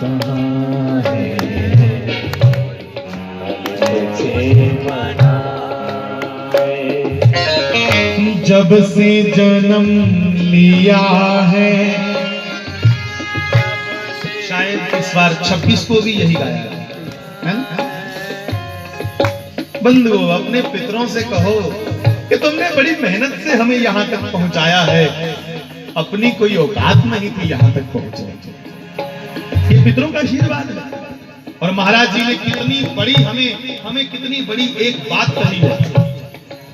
कहाँ है जब से जन्म लिया है। शायद इस बार 26 को भी यही गाया है ना? बंधुओं, अपने पितरों से कहो कि तुमने बड़ी मेहनत से हमें यहाँ तक पहुंचाया है, अपनी कोई औकात नहीं थी यहाँ तक पहुंचे। ये पितरों का आशीर्वाद है। और महाराज जी ने कितनी बड़ी हमें कितनी बड़ी एक बात कही है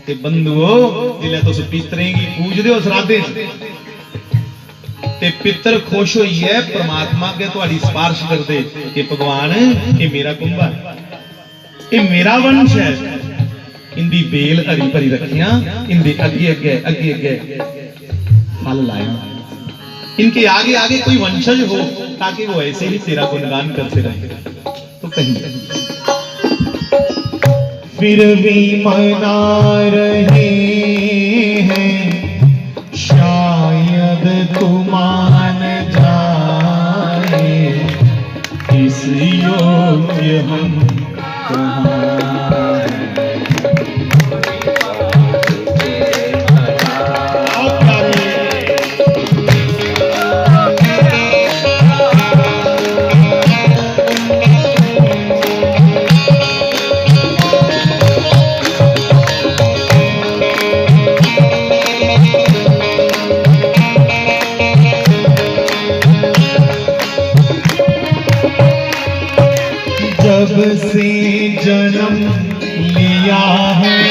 कि बंधुओं दिले तो पितरेंगी पूज दे श्राद्धे ते पितर खुश होइए परमात्मा के तुम्हारी सिफारिश कर दे कि भगवान ये मेरा कुंभा है, ये मेरा वंश है, इंदी बेल हरी भरी रखिया, इंदे अगे अगे अगे अगे फल लाया, इनके आगे आगे कोई वंशज हो ताकि वो ऐसे ही तेरा गुणगान करते रहे। तो कहीं फिर भी मना रहे हैं, शायद तू मान जाए, इस योग्य हम कहाँ। जब से जन्म लिया है,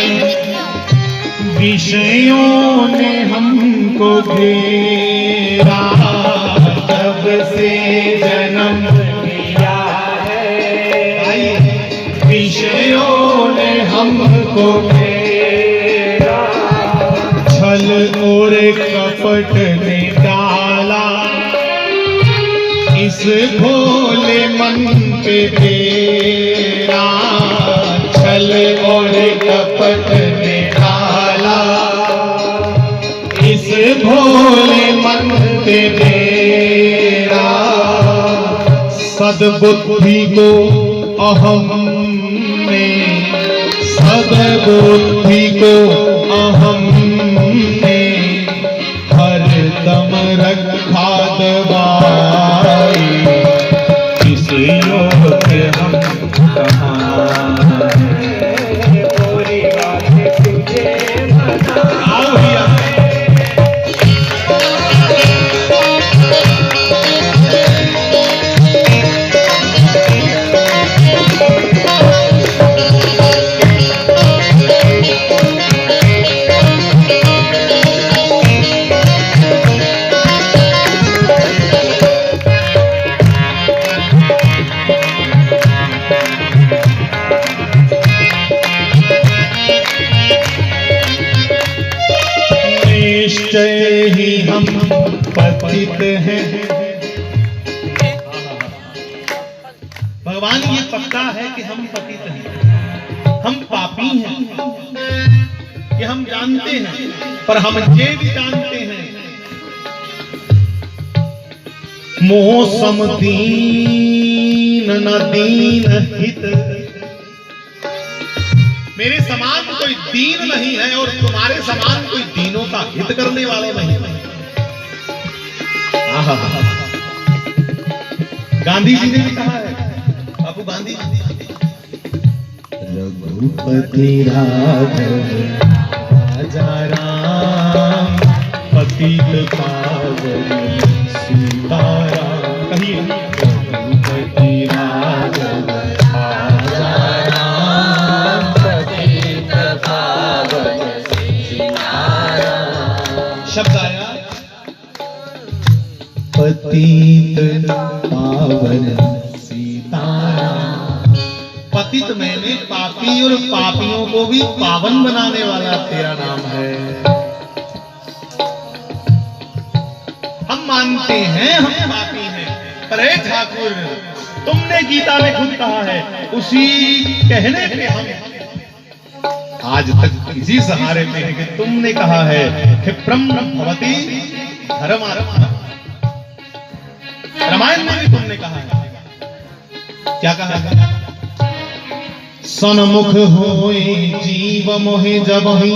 विषयों ने हमको घेरा। जब से जन्म लिया है, विषयों ने हमको घेरा। छल और कपट ने डाला इस भोले मन पे तेरा। छल और कपट ने डाला इस भोले मन पे तेरा। सद्बुद्धि को अहम ने, सद्बुद्धि को अहम ने हरदम रखा दबाई, इस योग्य हम कहाँ। पूरी बात तुझे बताओ भैया। निश्चय ही हम पतित हैं। भगवान ये पता है कि हम पतित हैं, हम पापी हैं, कि हम जानते हैं, पर हम ये भी जानते हैं मोह सम दीन न दीन हित। मेरे समान कोई दीन नहीं है और तुम्हारे समान कोई दीनों का हित करने वाले नहीं है। गांधी जी ने भी कहा है, बाबू गांधी, रघुपति राघव राजा राम, पतित पावन सीताराम। कहिए, रघुपति राघव राजा राम, पतित पावन सीताराम। शब्द आया पतित पावन सीताराम। पतित मैंने पापी और पापियों को भी पावन बनाने वाला तेरा नाम है। हम मानते हैं हम पापी हैं, पर हे ठाकुर तुमने गीता में खुद कहा है, उसी कहने पे हम आज तक इसी सहारे पे हैं कि तुमने कहा है क्षिप्रम भवति धर्मारम्भ। रामायण में भी तुमने कहा है, क्या कहा है? सन्मुख होए जीव मोहे जबहि,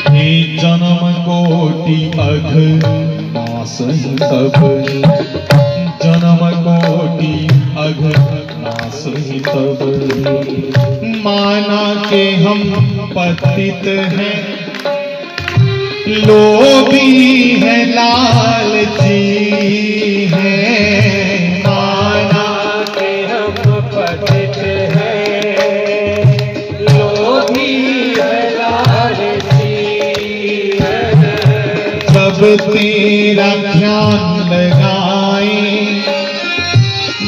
हे जन्म कोटि अघ नासहि तब, जन्म कोटि अघ नासहि तब। माना के हम पतित हैं, लोभी है लालची है। माना के हम पतित हैं, लोभी है लालची है। जब तेरा ध्यान लगाए,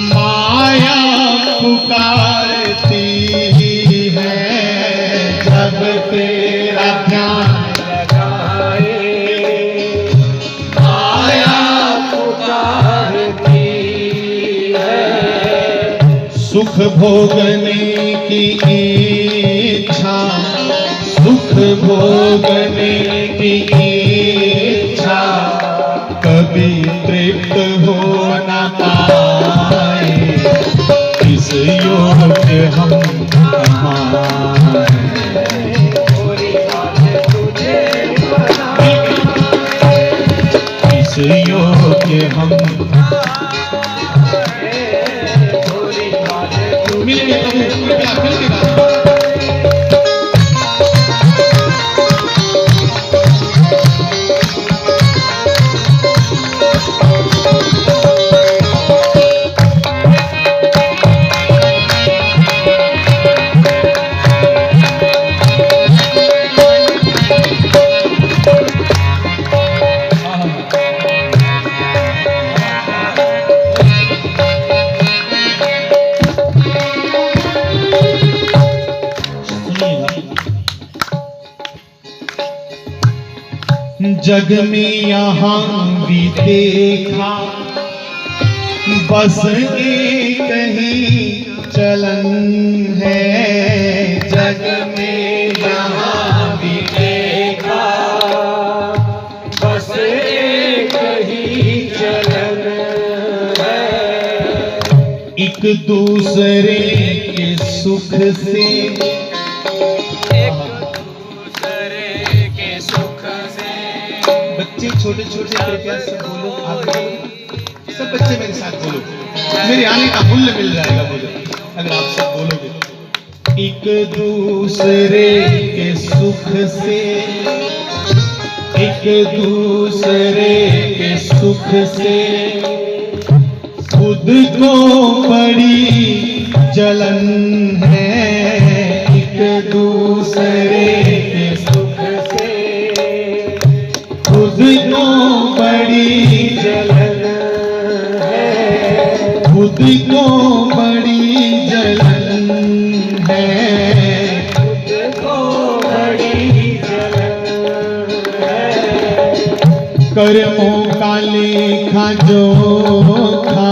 माया पुकारती है। जब तेरा ध्यान सुख भोगने की इच्छा, सुख भोगने की इच्छा, कभी तृप्त हो न पाए। इस योग्य हम कहाँ हैं? इस योग्य हम मिलेंगे प्रभु, कृपया मिलके गाएं। जग में यहाँ भी देखा, बस एक ही चलन है। जग में यहाँ भी देखा, बस एक ही चलन है। एक दूसरे के सुख से, बच्चे छोटे छोटे कृपया सब बोलो, आप बोलो, सब बच्चे मेरे साथ बोलो। मेरे आने का मूल्य मिल जाएगा मुझे अगर आप सब बोलोगे। एक दूसरे के सुख से, एक दूसरे के सुख से खुद को बड़ी जलन है। एक दूसरे के सुख से खुद को बड़ी जलन है। खुद को बड़ी जलन है। खुद को बड़ी जलन है। कर्मों का लेखा जोखा,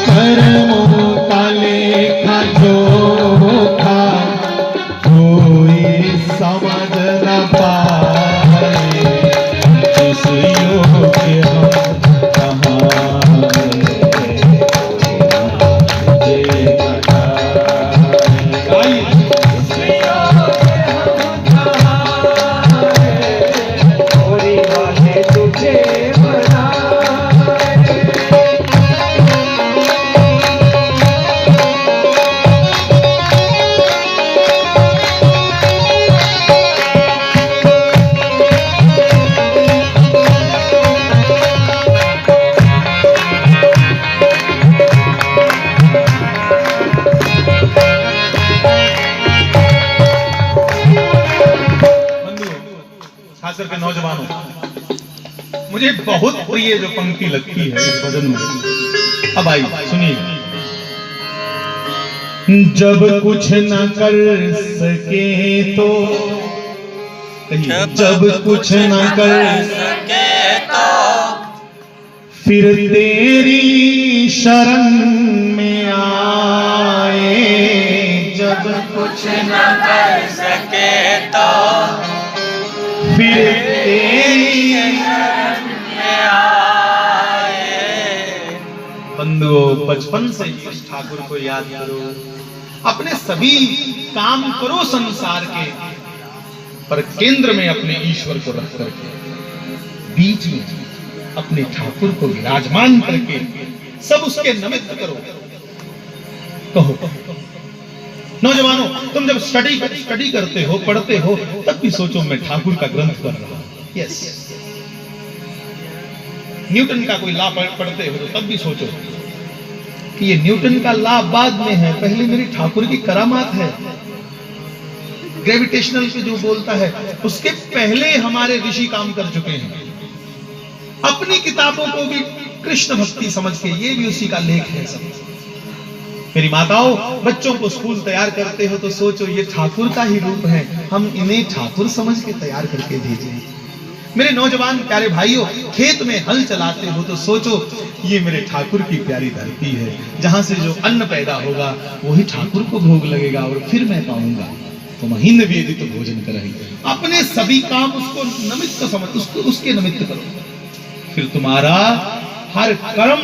कर्मों का लेखा जोखा कोई समझ न पाए। इस योग्य हम कहाँ हैं? खासकर के नौजवानों, मुझे बहुत प्रिय जो पंक्ति लगती है इस भजन में। अब आई सुनिए। जब कुछ न कर सके तो, जब कुछ न कर सके तो फिर तेरी शरण में आए। जब कुछ न कर सके तो फिर तेरी शरण में बंधुओं, बचपन से ही उस ठाकुर को याद करो, अपने सभी काम करो संसार के, पर केंद्र में अपने ईश्वर को रख करके, बीच में अपने ठाकुर को विराजमान करके सब उसके निमित्त करो। कहो नौजवानों, तुम जब स्टडी करते हो, पढ़ते हो, तब भी सोचो मैं ठाकुर का ग्रंथ पढ़ रहा हूं। यस, न्यूटन का कोई लॉ पढ़ते हो तो तब भी सोचो कि ये न्यूटन का लॉ बाद में है, पहले मेरे ठाकुर की करामात है। ग्रेविटेशनल पे जो बोलता है उसके पहले हमारे ऋषि काम कर चुके हैं। अपनी किताबों को भी कृष्ण भक्ति समझ के, ये भी उसी का लेख है सब। मेरी माताओं, बच्चों को स्कूल तैयार करते हो तो सोचो ये ठाकुर का ही रूप है, हम इन्हें ठाकुर समझ के तैयार करके भेजें। मेरे नौजवान प्यारे भाइयों, खेत में हल चलाते हो तो सोचो ये मेरे ठाकुर की प्यारी धरती है, जहां से जो अन्न पैदा होगा वही ठाकुर को भोग लगेगा और फिर मैं पाऊंगा। तो महीन वेदित तो भोजन करही, अपने सभी काम उसको निमित्त समझ, उसको उसके निमित्त करो, फिर तुम्हारा हर कर्म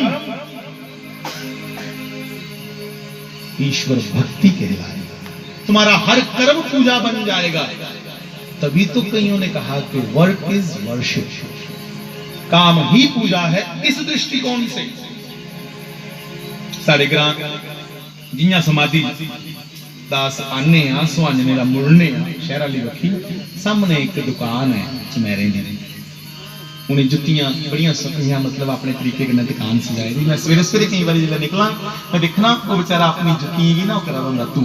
ईश्वर भक्ति कहलाएगा, तुम्हारा हर कर्म पूजा बन जाएगा। तभी तो कईयों ने कहा कि वर्क इज वर्शिप, काम ही पूजा है। इस दृष्टिकोण से सारे ग्रां जियां समाधि दास आने आ सुहाने दा मुड़ने आ शहर वाली रखी सामने एक दुकान है चमेरे दी, उन्हें जुत्तियां बड़ियां सफियां, मतलब अपने तरीके की दुकान सजाई दी। मैं सवेरे सवेरे कई बार जब निकला मैं देखना वो बेचारा अपनी जुत्ती की ना करा रहा तू,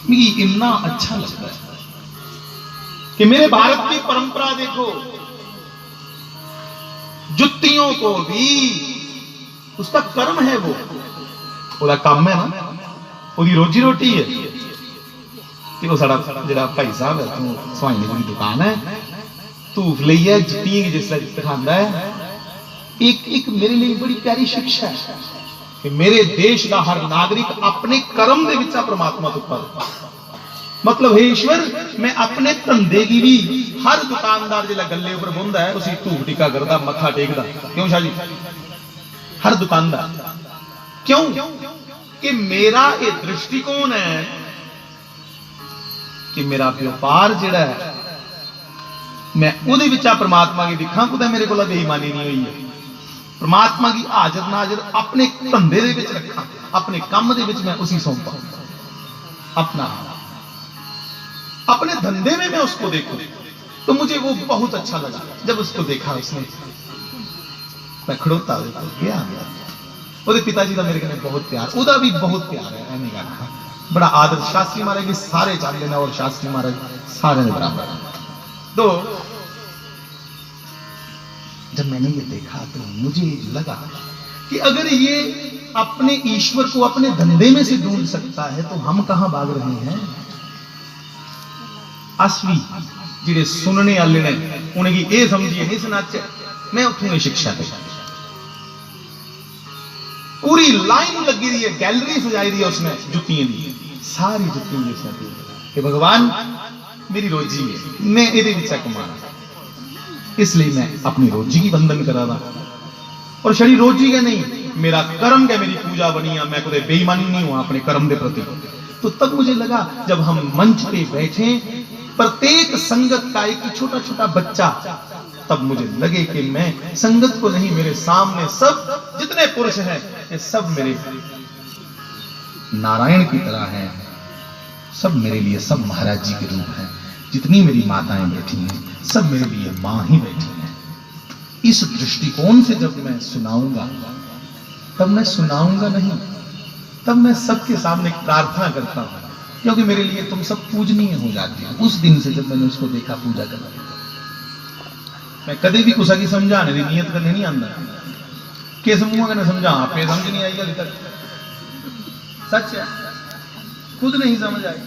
मुझे इतना अच्छा लगता है कि मेरे भारत की परंपरा देखो, जुत्तियों को भी उसका कर्म है, वो काम है ना, वो रोजी रोटी है। कि वो साड़ा जरा भाई साहब है सुहाई की दुकान है, धूफ लिया जुत्तियां की जिस दिखाता है, एक मेरे लिए बड़ी प्यारी शिक्षा है कि मेरे देश का हर नागरिक अपने कर्म दे विच परमात्मा तो पावे। मतलब हे ईश्वर, मैं अपने धंधे की भी, हर दुकानदार जिला गले उपर बुंदा है उसी धूप टिका करता, मत्था टेकदा, क्यों शाह जी? हर दुकानदार क्यों? कि मेरा ये दृष्टिकोण है कि मेरा व्यापार जिहड़ा है मैं उहदे विच परमात्मा की दिखा, कुछ मेरे को बेईमानी नहीं हुई है, परमात्मा की हाजर नाजर अपने धंधे दे विच रखा, अपने काम दे विच मैं उसी सौंपा, अपने धंधे में मैं उसको देखूं। तो मुझे वो बहुत अच्छा लगा जब उसको देखा, उसने मैं खड़ोता गया, ਉਹਦੇ पिताजी का मेरे कने बहुत प्यार, ਉਹਦਾ भी बहुत प्यार है, ऐनी गल है, बड़ा आदर। शास्त्री महाराज भी सारे चाहते हैं और शास्त्री महाराज सारे ने बराबर है। तो जब मैंने ये देखा तो मुझे लगा कि अगर ये अपने ईश्वर को अपने धंधे में से ढूंढ सकता है तो हम कहां भाग रहे हैं। असली जिहड़े सुनने वाले ने उन्हें ये समझिए नहीं सुनाचे, मैं उठूंगी शिक्षा पे पूरी लाइन लगी रही है, गैलरी सजाई दी है उसने जुत्तियां दी, सारी जुत्तियां कि भगवान मेरी रोजी है, मैं ये कमाना, इसलिए मैं अपनी रोजी की बंधन करा रहा, और शरीर रोजी का नहीं, मेरा कर्म क्या, मेरी पूजा बनी है, मैं कोई बेईमानी नहीं हुआ अपने कर्म के प्रति। तो तब मुझे लगा जब हम मंच पे बैठे, प्रत्येक संगत का एक छोटा छोटा बच्चा, तब मुझे लगे कि मैं संगत को नहीं, मेरे सामने सब जितने पुरुष हैं ये सब मेरे नारायण की तरह हैं, सब मेरे लिए सब महाराज जी के रूप हैं। जितनी मेरी माताएं बैठी हैं सब मेरे लिए मां ही बैठी हैं। इस दृष्टिकोण से जब मैं सुनाऊंगा, तब मैं सुनाऊंगा नहीं, तब मैं सबके सामने प्रार्थना करता हूं, क्योंकि मेरे लिए तुम सब पूजनीय हो जाते हैं। उस दिन से जब मैंने उसको देखा पूजा करना, मैं कभी भी कुछ की समझाने की नियत करने नहीं आंदा, किस मुंह ने समझा आप समझ नहीं आई अभी तक, सच है खुद नहीं समझ आई।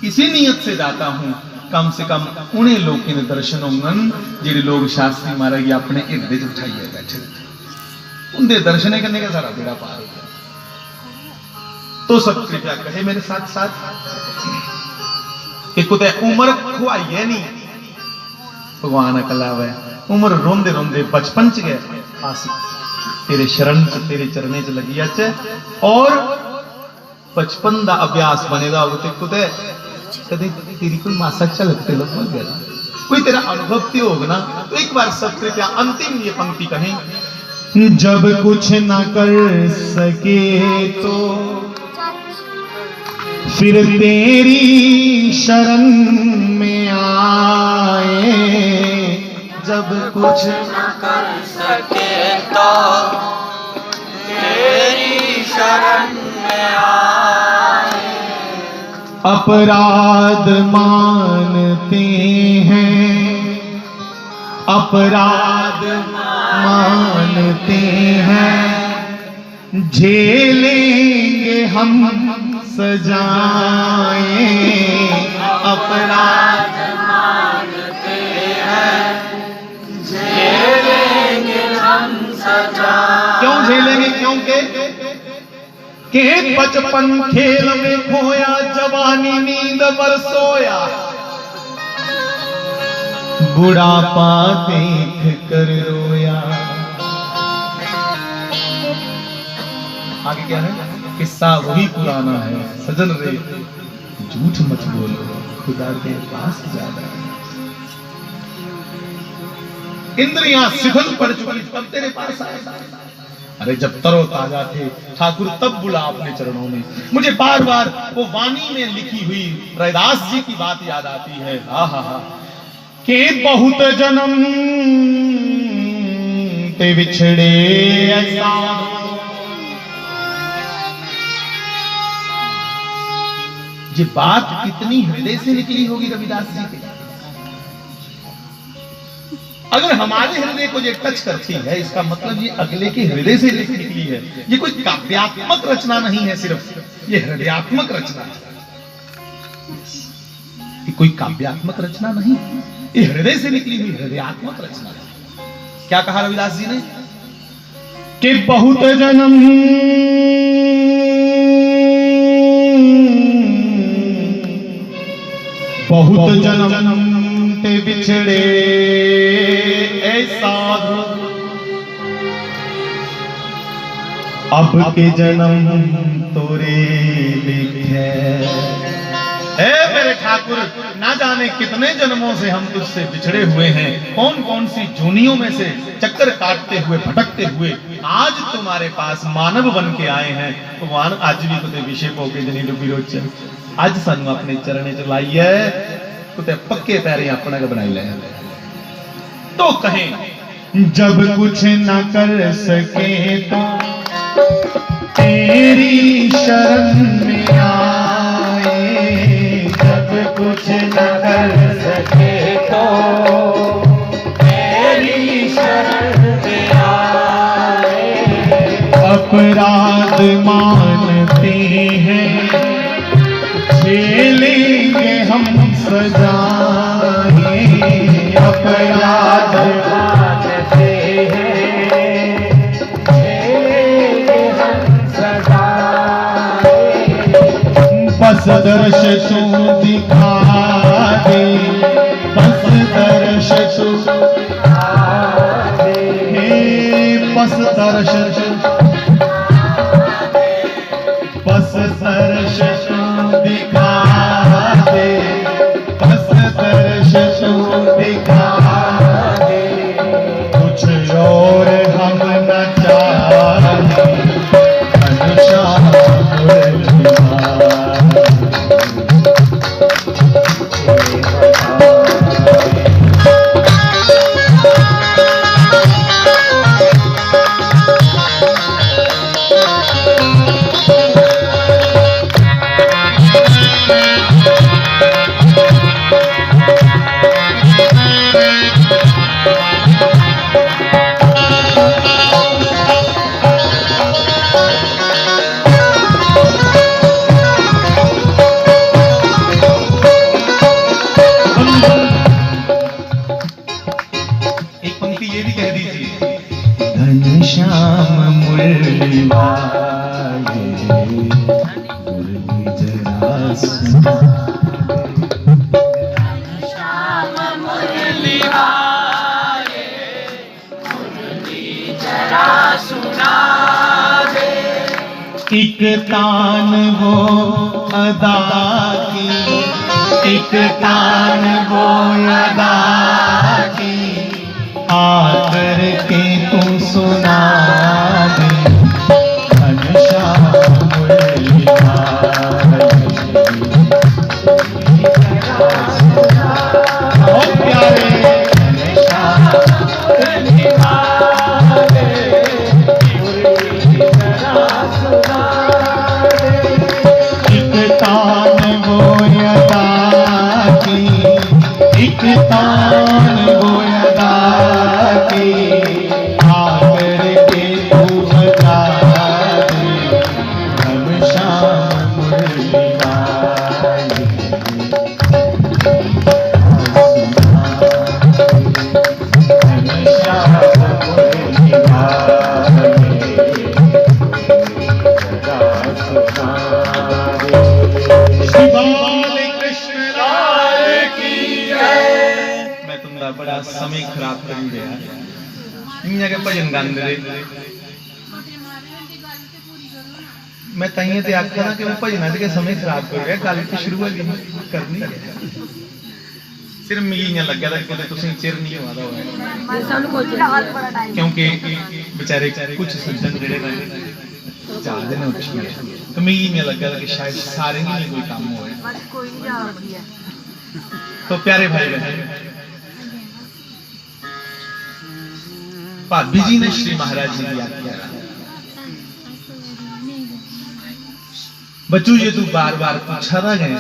इसी नियत से जाता हूं कम से कम उन्हें लोग के दर्शन होंगन जिहड़े लोग शास्त्री महाराज अपने हिरदे च उठाइए बैठे, उनके दर्शन करने का सारा बेड़ा पार हो गया। तो सब कृपया कहे मेरे साथ साथ कि कुते उम्र खुआई है नहीं, भगवान अकला है, उम्र रोंदे रोंदे बचपन च गए, तेरे शरण च तेरे चरणे च लगी अच और बचपन का अभ्यास बनेगा होते कुते कभी तेरी कोई मासा झलक ते लग गया कोई तेरा अनुभव ते होगा ना तो एक बार सबसे क्या अंतिम ये पंक्ति कहें जब कुछ ना कर सके तो फिर तेरी शरण में आए जब कुछ न कर सके तो तेरी शरण में आए अपराध मानते हैं अपराध मानते हैं झेलेंगे हम सजाएं अपराध मानते हैं झेलेंगे हम सजा क्यों झेलेंगे क्योंकि के बचपन खेल में खोया जवानी नींद बरसोया बुढ़ापा देख कर रोया आगे क्या है किस्सा वही पुराना है सजन रे झूठ मत बोलो खुदा के पास ज्यादा इंद्रियां शिथिल पड़ चुकी तब तेरे पास आया अरे जब तरो ताजा थे ठाकुर तब बुला अपने चरणों में मुझे बार बार वो वाणी में लिखी हुई रैदास जी की बात याद आती है हा हा हा के बहुत जन्म ते बिछड़े ऐसा ये बात कितनी हृदय से निकली होगी रविदास जी के अगर हमारे हृदय को ये टच करती है इसका मतलब ये अगले के हृदय से निकली है ये कोई काव्यात्मक रचना नहीं है सिर्फ ये हृदयात्मक रचना है ये कोई काव्यात्मक रचना नहीं ये हृदय से निकली हुई हृदयात्मक रचना है क्या कहा रविदास जी ने कि बहुत जन्म बहुत जन्म ते बिछड़े ऐसा अब के जन्म तोरे लिखे ए मेरे ठाकुर ना जाने कितने जन्मों से हम तुझसे बिछड़े हुए हैं कौन कौन सी जूनियों में से चक्कर काटते हुए भटकते हुए आज तुम्हारे पास मानव बन के आए हैं भगवान आज भी कुते विषय पोके जनी डुबी रोच आज सानू अपने चरणे च लाइए कुते पक्के पैरे अपना का बनाई ले तो कहें जब कुछ न कर सके तो तेरी शरण में आए जब कुछ न कर सके तो तेरी शरण में आए अपराध मानते हैं झेलेंगे हम सजाएं अपराध मानते हैं झेलेंगे हम सजाएं बस दर्श तू दिखा दे बस दर्श तू दिखा दे बस दर्श बस दर्श तू दिखा दे बस दर्श तू दिखा दे कुछ और हम न चाहे घनश्याम मुरलीधर घनश्याम मुरली वाले मुरली जरा सुना घनश्याम मुरली वाले मुरली जरा सुना दे। एक तान वो अदा की, एक तान वो अदा की, आकर के तू सुना दे। घनश्याम मुरली बहुत प्यारे घनश्याम मुरली एक तान वो अदा की, एक तान वो अदा की, आकर के तू बता दे। घनश्याम मुरली बड़ा समय खराब कर दिया इन्हें के भजन गाने दे। मैं ताइए ते आखा ना कि मैं भजना के समय खराब कर गया। गल तो शुरू करनी है सिर्फ मिगी इं लग्या था कि तुसीं चिर नहीं हुआ क्योंकि बेचारे कुछ सज्जन जेडे चाहते हैं तो मिगी इं लग्या था कि शायद सारे नहीं कोई काम हो। तो प्यारे भाई बहन भाभी जी ने श्री महाराज जी की आज्ञा बच्चू ये तू बार बार पूछा था गया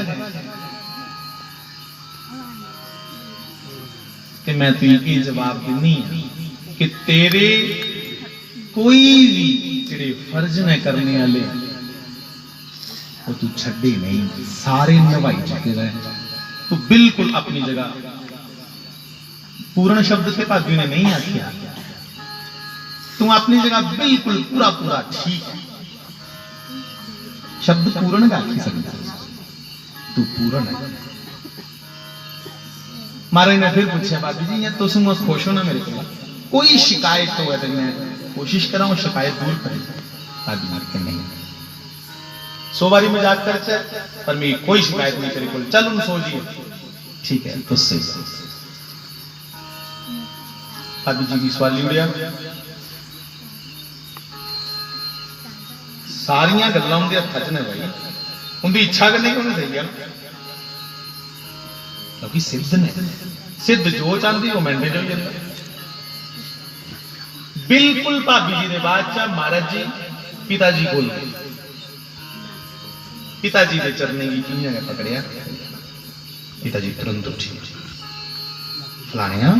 कि मैं तुझे जवाब देनी कि तेरे कोई भी तेरे फर्ज ने करने वाले वो तू छड्डे नहीं, सारे निभाई चुके रहे। तू बिल्कुल अपनी जगह पूर्ण शब्द से भाभी ने नहीं आखिया, तू अपनी जगह बिल्कुल पूरा पूरा ठीक शब्द पूर्ण का आखी सकता, तू पूर्ण है। महाराज ने फिर पूछा भाभी जी तुम खुश हो ना मेरे को, कोई शिकायत हो तो मैं कोशिश करा हूं शिकायत दूर करें। भाभी मार के नहीं 100 बारी मजाक कर पर मेरी कोई शिकायत नहीं तेरे को, चल उन सो जी ठीक है तो सही। भाभी जी की सवाल उड़िया सारिया गल्लां उनके हथ ने भाई, उनकी इच्छा करनी उन्हें सही है क्योंकि सिद्ध ने सिद्ध जो चाहती वो मिनटे जो जाता। बिल्कुल भाभी जी ने बादशाह महाराज जी पिताजी को पिताजी के चरने की किया पकड़िया। पिताजी तुरंत उठी फलाने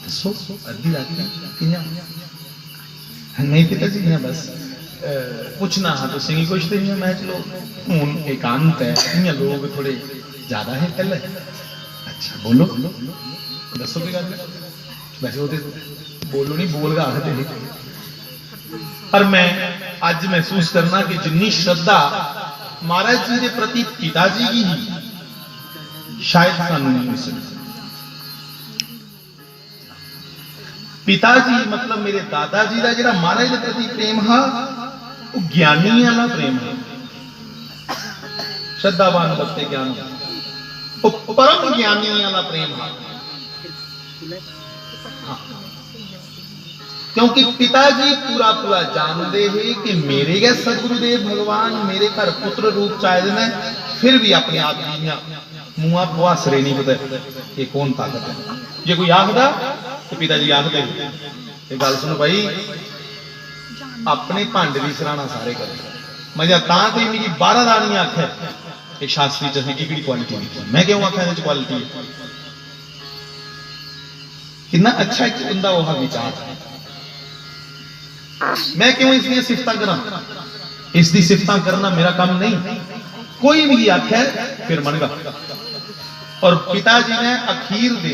दसो अद्धी रात नहीं पिताजी बस पूछना हाँ तो सिंगी कुछ नहीं मैं चलो हूं एकांत है इं लोग थोड़े ज्यादा है पहले। अच्छा बोलो दसो की गल वैसे वो बोलो नहीं बोलगा आखते पर मैं अज महसूस करना कि जिन्नी श्रद्धा महाराज जी के प्रति पिताजी की ही शायद सानू नहीं मिल सकती। पिताजी मतलब मेरे दादाजी का जो महाराज के प्रति प्रेम हा वो ज्ञानी वाला प्रेम है, श्रद्धावान भक्ति ज्ञान वो परम ज्ञानी वाला प्रेम है। हाँ। क्योंकि पिताजी पूरा पूरा जानते हैं कि मेरे गए सदगुरुदेव भगवान मेरे घर पुत्र रूप चाहते हैं, फिर भी अपने आप मुआ पुआ सरे नहीं पता ये कौन ताकत है। जे कोई आखदा तो पिताजी आखते गल सुनो भाई अपने भांडे की सराहना सारे करें। मजा तो मेरी 12 दानी आख्या एक शास्त्री की क्वालिटी मैं क्यों आख्या क्वालिटी कितना अच्छा एक बंदा वो विचार मैं क्यों इसलिए सिफता करा, इसकी सिफता करना मेरा काम नहीं। कोई भी आख्या फिर मनगा। और पिताजी ने अखीर दे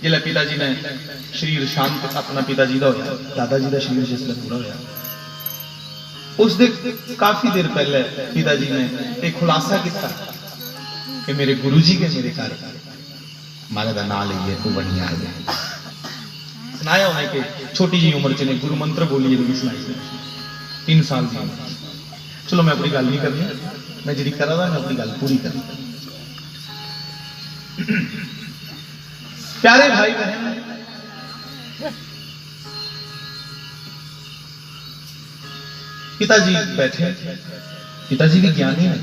जिले पिताजी ने शरीर शांत अपना पिताजी का होया दादाजी का शरीर जिसले पूरा होया उस दिन काफी देर पहले पिताजी ने एक खुलासा किया कि मेरे गुरुजी के मेरे घर मारे का नाम लीए तू बनी आ गए। सुनाया उन्हें कि छोटी जी उम्र च ने गुरु मंत्र बोली जी सुनाई 3 साल की उम्र। चलो मैं अपनी गल नहीं करनी, मैं जी करा मैं अपनी गल पूरी कर। प्यारे भाई बहन, पिताजी बैठे, पिताजी भी ज्ञानी है।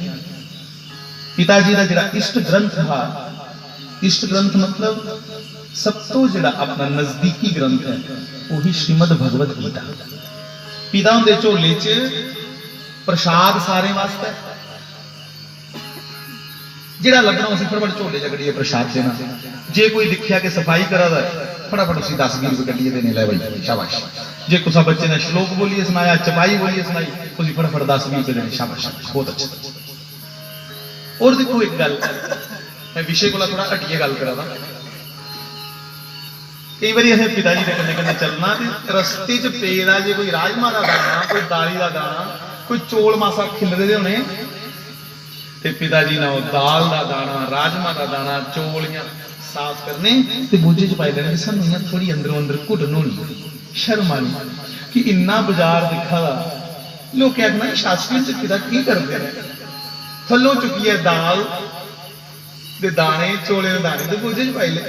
पिताजी का जिहड़ा इष्ट ग्रंथ था, इष्ट ग्रंथ मतलब सब तो जिहड़ा अपना नजदीकी ग्रंथ है वही श्रीमद भगवत गीता। पिता उनके झोले च प्रसाद सारे वास्ते जिहड़ा लगना उसी फटाफट झोले च कड्ढिए प्रसाद देना। जे कोई दिखिया कि सफाई करा दा फटाफट उसी 10-20 रुपए कड्ढिए देने, ले भाई शाबाश। जे कुछ बच्चे ने श्लोक बोलिए सुनाया, चपाई बोलिए सुनाई, उसी फटाफट 10-20 रुपए देने, शाबाश बहुत अच्छा। और देखो एक गल, मैं विषय को थोड़ा हटिए गल करा दा। कई बार असें पिताजी के कन्ने कन्ने चलना रस्ते च पेदा जे कोई राजमा का दाना, कोई दाली का दाना, कोई चौल मासा खिलरे दे होने ते पिताजी ना दाल का दाना, राजमा का दाना, चौलियां साफ करने ते बोझे च पाई देने। सानू इयां थोड़ी अंदरों अंदर घुटन होनी, शर्म आनी कि इन्ना बाजार दिखा दा, लोग आखना शास्त्री च पिता की करते हैं, थल्लों चुकी है दाल दे दाने, चौले के दाने ते बोझे च पाई ले।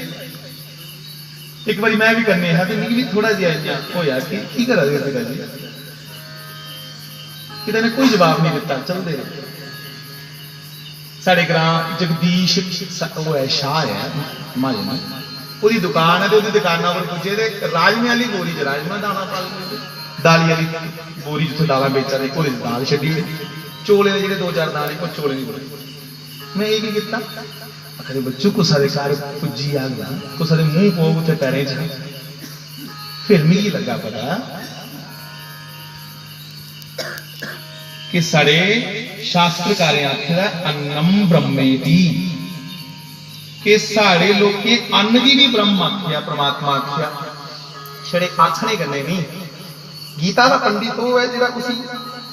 एक बार मैं भी करने है तो मिगी भी थोड़ा जिहा होया कि करा दे पिताजी। पिता ने कोई जवाब नहीं दिता, चलते रहे। साढ़े ग्रां जगदीश वो है शाह है महाजन, उसकी दुकान है तो उसकी दुकाना पर पुजे तो राजमे वाली बोरी च राजमा दाना पा लेंगे, दाली वाली बोरी जिथे दाल बेचा रहे वो दाल छड्डी हुई, चौले के जो 2-4 दाने वो चौले नहीं बोले। मैं ये किया आखिर बच्चों को सारे घर पुजी आ गया, तो सारे मुंह पो उसे पैरें च। फिर मिगी लगा पता कि साढ़े शास्त्रकारें आखिर अन्नम ब्रह्मेति, कि साढ़े लोग अन्न की भी ब्रह्म आख्या, परमात्मा आख्या, छड़े आखने करने नहीं। गीता का पंडित वो है जिहड़ा उसी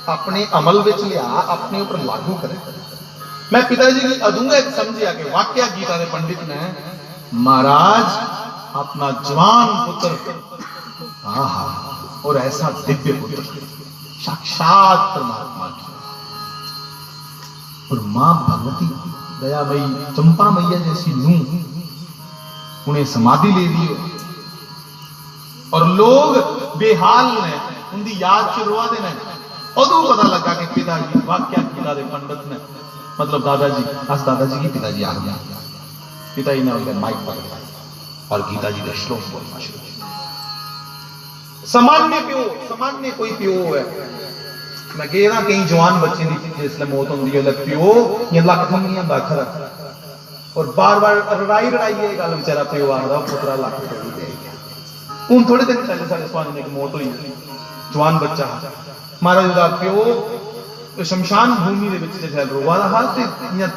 अपने अमल विच लिया, अपने ऊपर लागू करे। मैं पिताजी की अदूंगा एक समझिया कि वाकया गीता के पंडित ने महाराज अपना जवान पुत्र, आहा, और ऐसा दिव्य पुत्र साक्षात परमात्मा की, और मां भगवती दयामयी चंपा मैया जैसी नूह उन्हें समाधि ले दी और लोग बेहाल ने उनकी याद च रोआ देने। उदों पता लगा कि पिताजी वाकया गीता के पंडित ने, मतलब दादाजी, अस दादाजी की पिताजी आ गया। पिताजी ने उनके माइक पकड़ा और गीता जी का श्लोक बोलना शुरू किया। सामान्य प्यो, सामान्य कोई प्यो है, मैं कह रहा कई जवान बच्चे की जिसले मौत होती है प्यो या लक थमियां दाखर, और बार बार लड़ाई ये गल बेचारा प्यो आखदा पुत्रा लक थोड़ी दे गया। हूं थोड़े दिन पहले साढ़े स्वामी ने एक मौत हुई, जवान बच्चा महाराज का प्यो शमशान भूमि के विच जैसे रोवा रहा ते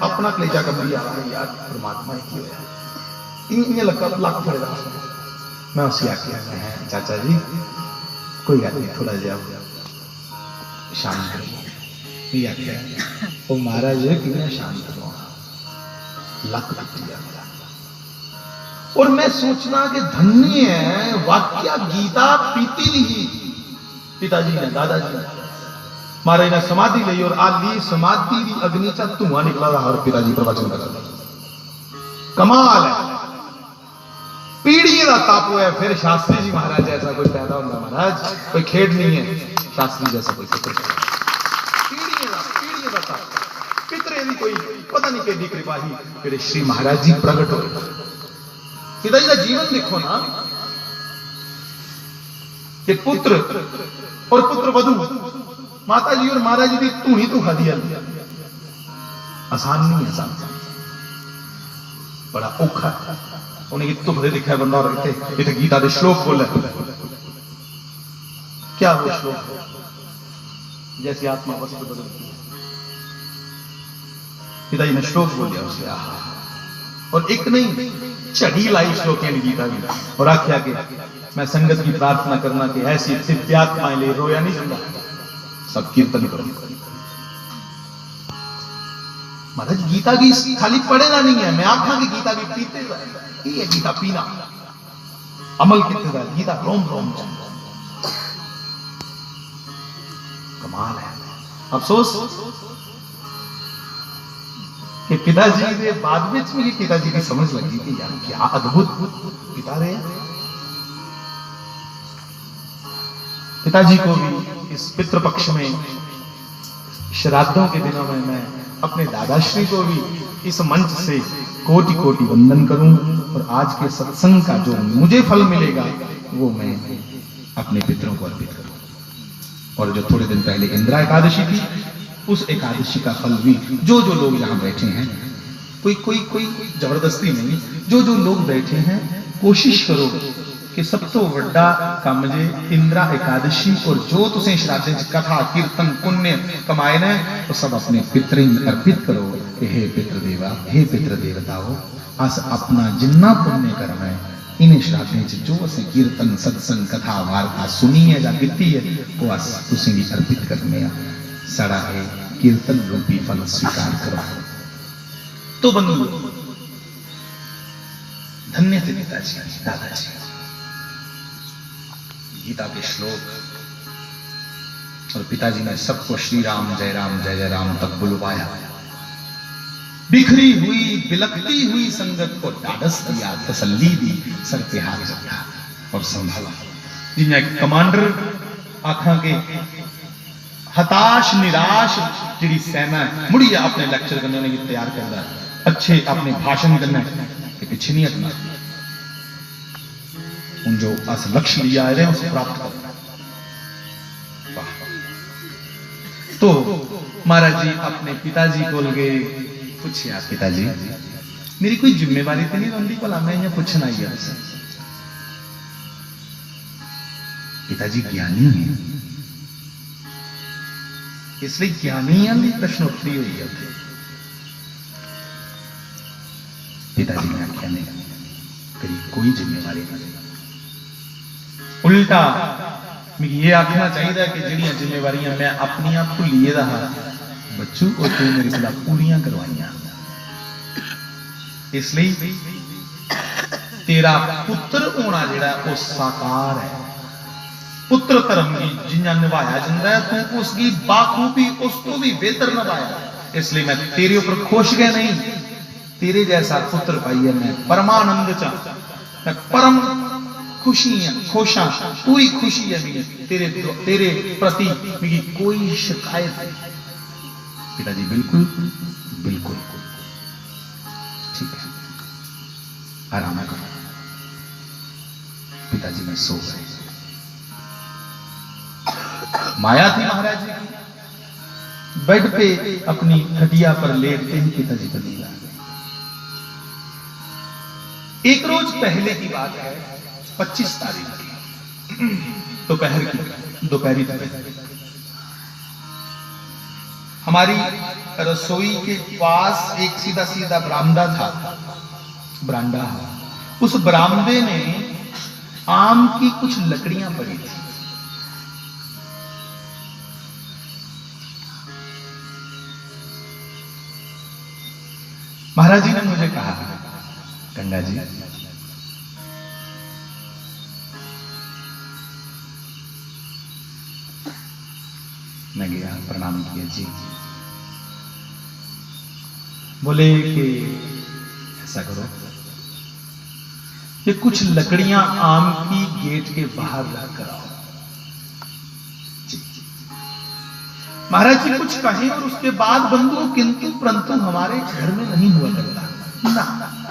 अपना कलेजा कमरी आ गया, यार परमात्मा की होया इन्हें लक फड़े रहा। मैं उसे आखिया चाचा जी कोई गल नहीं, थोड़ा जिहा शांत करो। आख्या वो महाराज कितना शांत करो, लक टूट गया। और मैं सोचना कि धन्य है वाक्या गीता पीती नहीं पिताजी ने, दादाजी ने, महाराज ने समाधि ली और आली समाधि की अग्नि चा धुआं निकला रहा और पिताजी प्रवचन कर रहे। कमाल है, पीढ़ी का तापो है। फिर शास्त्री जी महाराज ऐसा कोई पैदा होगा, महाराज कोई खेड नहीं है, शास्त्री जैसा कोई पुत्र, पीढ़ी का ताप, पितरे की कोई पता नहीं केडी कृपा ही फिर श्री महाराज जी प्रगट हो। पिताजी का जीवन देखो ना, कि पुत्र और पुत्र वधू, माता जी और महाराज जी की धूनी तो खा दिया, आसान नहीं है, आसान बड़ा औखा। उन्हें तुख दे दिखा बंदा और इतने गीता के श्लोक बोले, क्या वो श्लोक जैसी आत्मा वस्त्र बदलती है। पिताजी ने श्लोक बोलिया उसे, आहा, और एक नहीं झड़ी लाई श्लोक गीता की, और आख्या कि मैं संगत की प्रार्थना करना कि ऐसी दिव्यात्माएं ले, रोया नहीं सुनता, सब कीर्तन करो। महाराज गीता की खाली पढ़ेगा नहीं है, मैं आखा कि गीता की पीते, ये गीता पीना अमल कितने दा गीता रोम रोम चंद कमाल है। अफसोस कि पिताजी के बाद में मेरी पिताजी की समझ लगी कि यार क्या अद्भुत पिता रहे। पिताजी को भी इस पितृपक्ष में श्राद्धों के दिनों में मैं अपने दादाश्री को भी इस मंच से कोटि कोटि वंदन करूं और आज के सत्संग का जो मुझे फल मिलेगा वो मैं अपने पितरों को अर्पित करूं। और जो थोड़े दिन पहले इंदिरा एकादशी थी उस एकादशी का फल भी जो जो लोग यहाँ बैठे हैं, कोई जबरदस्ती नहीं, जो जो लोग बैठे हैं कोशिश करो कि सब तो वड्डा काम जे इंदिरा एकादशी और जो तुसें श्राद्धें कथा कीर्तन पुण्य कमाए ने तो सब अपने पितरें अर्पित करो कि हे पितृ देवा हे पितृ देवताओं अस अपना जिन्ना पुण्य कर्म है इन श्राद्धें जो असें कीर्तन सत्संग कथा वार्ता सुनी है या कीती है वो अस तुसें भी अर्पित करने आ साड़ा है कीर्तन रूपी फल स्वीकार करो। तो बंधु धन्य थे पिताजी दादाजी। गीता के श्लोक और पिताजी ने सबको श्री राम जय राम तक बुलवाया। बिखरी हुई बिलखती हुई संगत को ढाढ़स दिया, तसल्ली दी, सर पे हाथ रखा और संभाला। जिन्हें कमांडर आखा के हताश निराश जिड़ी सेना है मुड़ी अपने लेक्चर करने की तैयार कर रहा है, अच्छे अपने भाषण करना के पीछे नहीं हटना, उन जो अस लक्ष्य लिया है उसे प्राप्त करना। तो महाराज जी अपने पिताजी को गए, पूछे आप पिताजी मेरी कोई जिम्मेवारी तो नहीं बनती भला मैं यहाँ पूछना ही है। पिताजी ज्ञानी है इसलिए ज्ञानी प्रश्नोत्तरी हुई है। पिताजी ने आख्या नहीं तेरी कोई जिम्मेवारी नहीं, उल्टा मैं ये आखना चाहिए कि जिहड़ियां जिम्मेवारियां मैं अपनी आप को लिए रहा बच्चू और तू मेरे खिलाफ पूरियां करवाइयां, इसलिए तेरा पुत्र होना जिहड़ा वो साकार है। पुत्र धर्म की जिन्ना निभाया जाता है तू उसकी बाखूबी उसको भी बेहतर निभाया, इसलिए मैं तेरे ऊपर खुश गया नहीं, तेरे जैसा पुत्र पाइए मैं परमानंद चा मैं परम खुशी है, खुशा पूरी खुशी है मेरी तेरे प्रति मेरी कोई शिकायत नहीं। पिताजी बिल्कुल बिल्कुल ठीक है आराम करो। पिताजी में सो गए। माया थी महाराज जी की, बेड पे अपनी खटिया पर लेटते ही पिताजी को नींद आ गई। एक रोज पहले की बात है, 25 तारीख की दोपहर की दोपहरी हमारी रसोई के पास एक सीधा सीधा बरामदा था, बरामदा उस बरामदे में आम की कुछ लकड़ियां पड़ी थी। महाराज जी ने मुझे कहा गंगा जी मैं गया प्रणाम किया जी, बोले कि ऐसा करो ये कुछ लकड़ियां आम की गेट के बाहर रख कर आओ। महाराज जी कुछ कहे और उसके बाद बंधु किंतु परंतु हमारे घर में नहीं हुआ करता ना,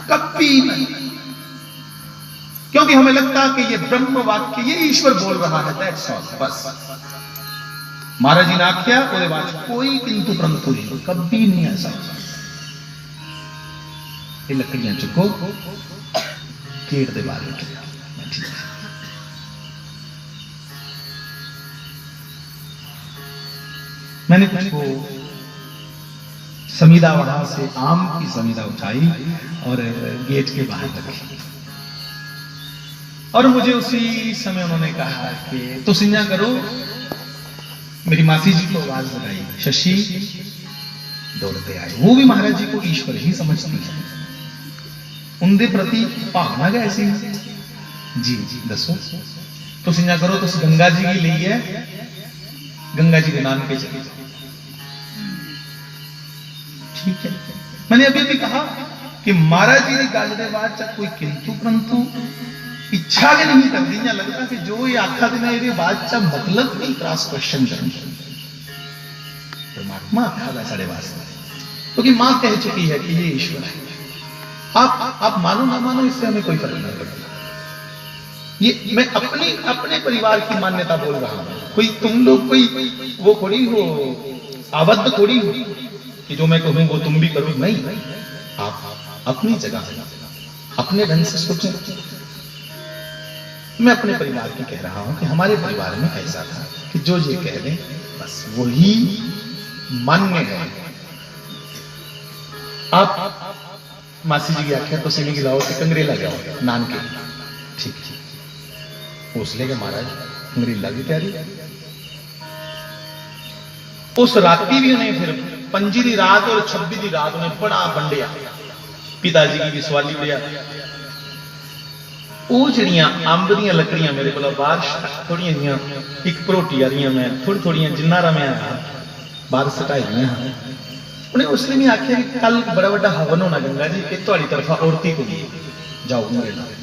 कभी नहीं, क्योंकि हमें लगता कि ये ब्रह्म वाक्य ये ईश्वर बोल रहा है, दैट्स ऑल बस। महाराज जी ने आख्या उसके बाद कोई किंतु परंतु नहीं, कभी नहीं ऐसा। ये लकड़ियां चुको गेट दे बाहर रख ठीक है। मैंने उसको समीदा वहां से आम की समीदा उठाई और गेट के बाहर रखी और मुझे उसी समय उन्होंने कहा कि तो सिंजा करो। मेरी मासी जी को आवाज लगाई, शशि दौड़ते आए। वो भी महाराज जी को ईश्वर ही समझती है, उनके प्रति भावना कैसी जी जी दसो तुम ना करो, तुम गंगा जी की ली है, गंगा जी के नाम के चले जाओ। ठीक है, मैंने अभी भी कहा कि महाराज जी की गल के बाद चाहे कोई किंतु परंतु इच्छा के नहीं करती, या लगता कि जो ये आखा देना ये बाद चा मतलब नहीं क्रॉस क्वेश्चन करना। परमात्मा आखा है साढ़े वास्ते, क्योंकि मां कह चुकी है कि ये ईश्वर है। आप मानो ना मानो, इससे हमें कोई फर्क नहीं पड़ता। ये मैं अपने परिवार की मान्यता बोल रहा हूं, कोई तुम लोग कोई वो थोड़ी हो, आबद्ध थोड़ी हो कि जो मैं कहूं वो तुम भी करो, नहीं। आप अपनी जगह अपने ढंग से सोचें। मैं अपने परिवार की कह रहा हूं कि हमारे परिवार में ऐसा था कि जो ये कह दें बस वही मान्य है। आप मासी जी की आख्या तो सिनी गिलाओ कि कंगरेला जाओ नान के, ठीक हौसले के महाराज कंगरेला की तैयारी। उस राती भी उन्हें फिर 25 की रात और 26 की रात उन्हें बड़ा बंडिया, पिताजी की सवाली लिया। वो जड़ियां अंब दी लकड़ियां मेरे को बाहर थोड़िया जिहियां एक भरोटी आ रही, मैं थोड़ी थोड़िया जिन्ना रहा मैं बाहर सटाई उन्हें उसने भी आख्या कि कल बड़ा बड़ा हवन होना गंगा जी, कि तुहाडी तरफा औरती को जाओ मेरे नाल।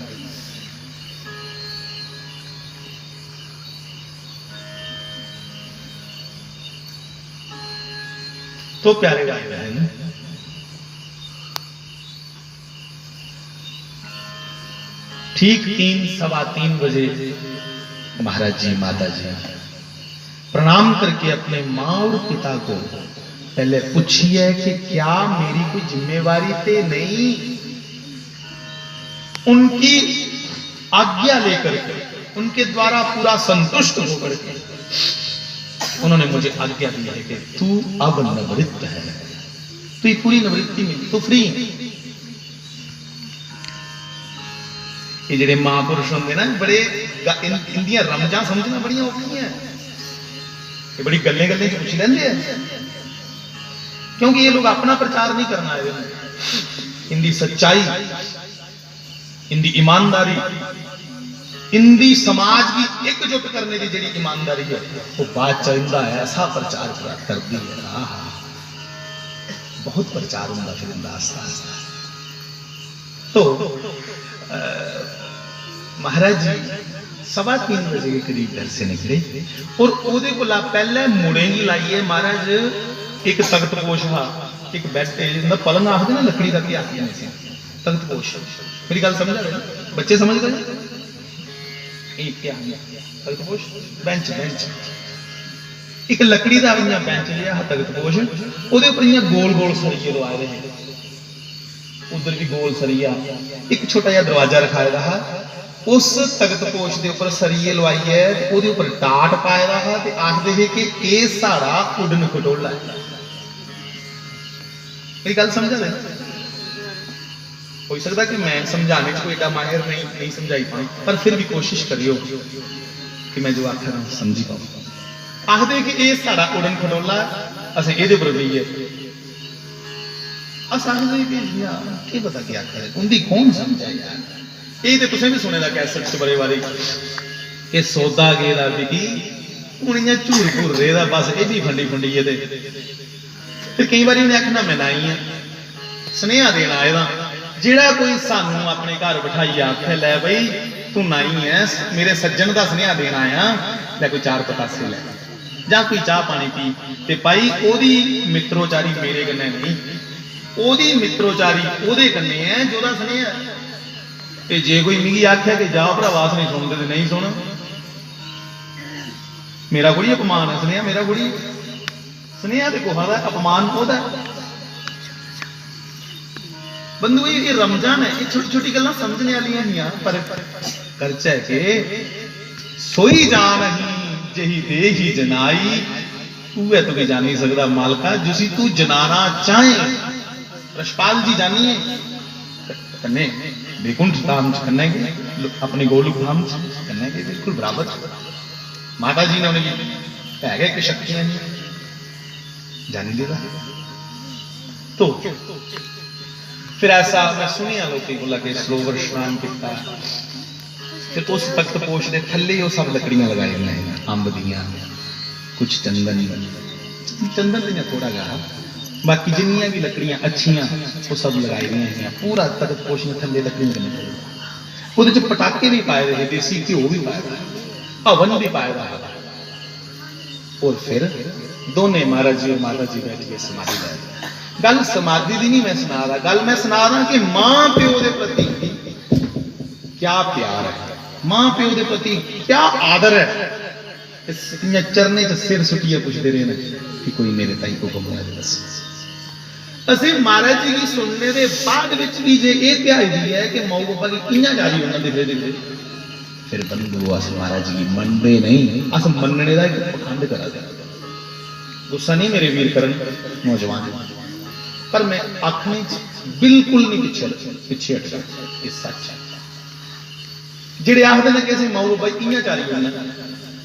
तो प्यारे भाई बहन, ठीक 3-3:15 बजे महाराज जी माता जी प्रणाम करके अपने मां और पिता को पहले पूछिए कि क्या मेरी कोई जिम्मेवारी ते नहीं। उनकी आज्ञा लेकर के, उनके द्वारा पूरा संतुष्ट होकर के उन्होंने मुझे आज्ञा दी है कि तू अब निवृत्त है, तू पूरी निवृत्ति मिली, तू फ्री है। ये जेडे महापुरुष होंगे ना, बड़े इंदियां रमजा समझना बड़िया औखियां हैं, ये बड़ी गल्ले गल्ले पूछ लेंगे हैं, क्योंकि ये लोग अपना प्रचार नहीं करना है। इनकी सच्चाई, इनकी ईमानदारी, इनकी समाज की एकजुट करने की जी ईमानदारी है वो बात चलता है, ऐसा प्रचार करती है। बहुत प्रचार होगा फिर इनका आस्ता आस्ता। तो महाराज जी 3:15 बजे के करीब घर से निकले और ओदे को पहले मुड़े ही लाइए महाराज एक तख्त पोश हा, एक बेड पलंग आखते ना लकड़ी का, तख्त पोश। मेरी गल समझ रहे बच्चे, समझ गए? क्या तख्त पोश, बेंच एक लकड़ी का बेंच लिया तख्त पोश, ओदे ऊपर गोल गोल सरिये लवाए रहे, उधर भी गोल सरिया, एक छोटा जिहा दरवाजा रखाए रहा, उस तख्त पोश के ऊपर सरिये लवाई है, ओदे ऊपर टाट पाए रहा ते आखदे है कि ये साड़ा उड़न खटोला है। मेरी गल समझा रहे? हो सकता कि मैं समझाने को एडा माहिर नहीं समझाई पाऊं, पर फिर भी कोशिश करियो कि मैं जो आखिर समझी पाऊं। आखदे कि ये साड़ा उड़न खटोला, असें इहदे पर रहीए, की पता क्या आखिर उनकी कौन समझा यार। ये तो तुसें भी सुने दा कैसेट च बड़े बारी कि सौदा गेदा बिकी हूं इं झूर घूर रेदा, बस ये भी फंडी फंडी है। फिर कई बार उन्हें आखना मैं नाई हाँ, सुनेहा देना आएदा, जेड़ा कोई सानू अपने घर बिठाई आखे लै बई तू नाई है, मेरे सज्जन का सुनेहा देना आया, लै कोई 4 पतासे लै जां कोई चाह पानी पी, ते भाई ओदी मित्रोचारी मेरे कन्नै नहीं, ओदी मित्रोचारी ओदे कन्नै है जोदा सुनेहा। ते जे कोई मिगी आख्या कि जाओ भरावा नहीं सुनते तो नहीं सुन, मेरा कोई अपमान है, सुनेहा मेरा कोई सुनेहा ते कोहा दा अपमान ओदा। बंधु ये रमजान है, ये छोटी छोटी गल्लां समझने वालियां हियां, पर करचा है कि सोई जान ही जही दे ही जनाई, तू है तो कि जान नहीं सकता मालका जिसी तू जनाना चाहे। रशपाल जी जानिए कन्ने बेकुंठ धाम कन्ने के अपने गोलुक धाम कन्ने के बिल्कुल बराबर। माता जी ने उन्हें है गए कि शक्तियां जानी लेगा। तो फिर ऐसा मैं सुनिया लोग बोला कि सरोवर स्नान किया, ते उस तख्त पोश के थले वो सब लकड़ियां लगाई हुई हैं, अंब दियां, कुछ चंदन दियां थोड़ा गा, बाकी जिन्नियां भी लकड़ियां अच्छियां वो सब लगाई हुई हैं। पूरा तख्त पोश ने थले लकड़ियां वो पटाके भी पाए रहे, देसी घ्यो भी पाए रहा, हवन भी पाए रहा। और फिर दोने महाराज जी और माता जी बैठ के समाधि लै रहे। गल समाधि की नहीं मैं सुना रहा, गल मैं सुना रहा कि मां प्यो के प्रति क्या प्यार है, मां प्यो के प्रति क्या आदर है। चरने च सिर सुटिए पुछते रहे कि कोई मेरे ताई को हुक्म है दस। असि महाराज जी की सुनने के बाद भी जे ये ध्याई दी है कि मऊ बाबा की कियां जा रही उन्होंने दिखे दिखे, फिर बंधु अस महाराज जी मनते नहीं, अस मनने का एक पखंड करा देना। गुस्सा नहीं मेरे वीर करन नौजवान, पर मैं आखने बिल्कुल नहीं पिछे हटदा, ये सच है। जेड़े आखदे ने कि असीं मऊ बाबा कियां जा रही उन्होंने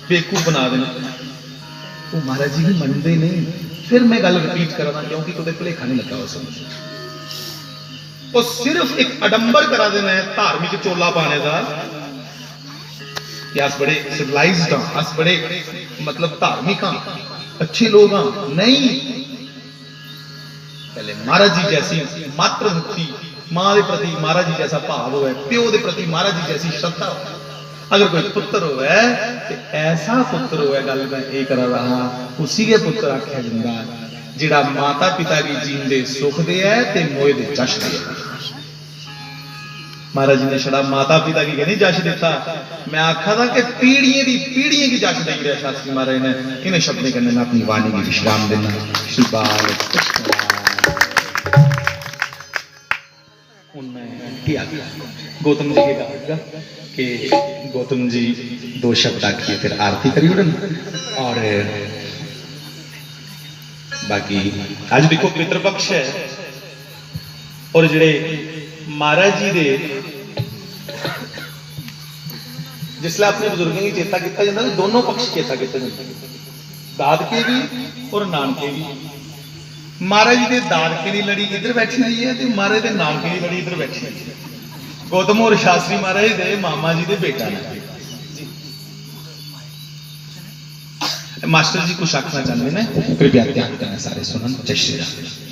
बेवकूफ बना देना, वो महाराज जी भी मनते नहीं। फिर मैं गल रिपीट करा क्योंकि कोई भुलेखा नहीं लगा उस वो सिर्फ एक अडंबर करा देना है धार्मिक चोला पाने का कि अस बड़े सिविलाइज्ड हाँ, अस बड़े मतलब धार्मिक हाँ, अच्छे लोग हाँ। नहीं, पहले महाराज जी जैसी मातृभक्ति, मां के प्रति महाराज जी जैसा भाव हो, प्यो के प्रति महाराज जी जैसी श्रद्धा हो। अगर कोई पुत्र हो ऐसा पुत्र हो, गल मैं ये करा रहा, उसी के पुत्र आख्या जाता जिहड़ा माता पिता की जींदे सुख दे है ते मोए दे जश दे। महाराज जी ने छड़ा माता पिता की नहीं जश देता, मैं आखा था कि पीढ़ियों की जश दे रहा शास्त्री महाराज ने। इन्हें शब्द करने में अपनी वाणी की विश्राम देना। श्री बाल गौतम जी के कहा कि गौतम जी दो शब्द आखिए फिर आरती करी उड़न। और बाकी आज देखो पितृपक्ष है और जेड़े महाराज जी दे जिसले अपने बुजुर्गों की चेता किया जाता है, दोनों पक्ष चेता किए जाते, दादके भी और नानके भी। महाराज जी के दादके की लड़ी इधर बैठी हुई है, महाराज के नानके की लड़ी इधर बैठी हुई है। गौतम और शास्त्री महाराज दे मामा जी के बेटा ने। मास्टर जी कुछ आखना चाहते हैं, कृपया ध्यान करना सारे सुनन। जय श्री राम।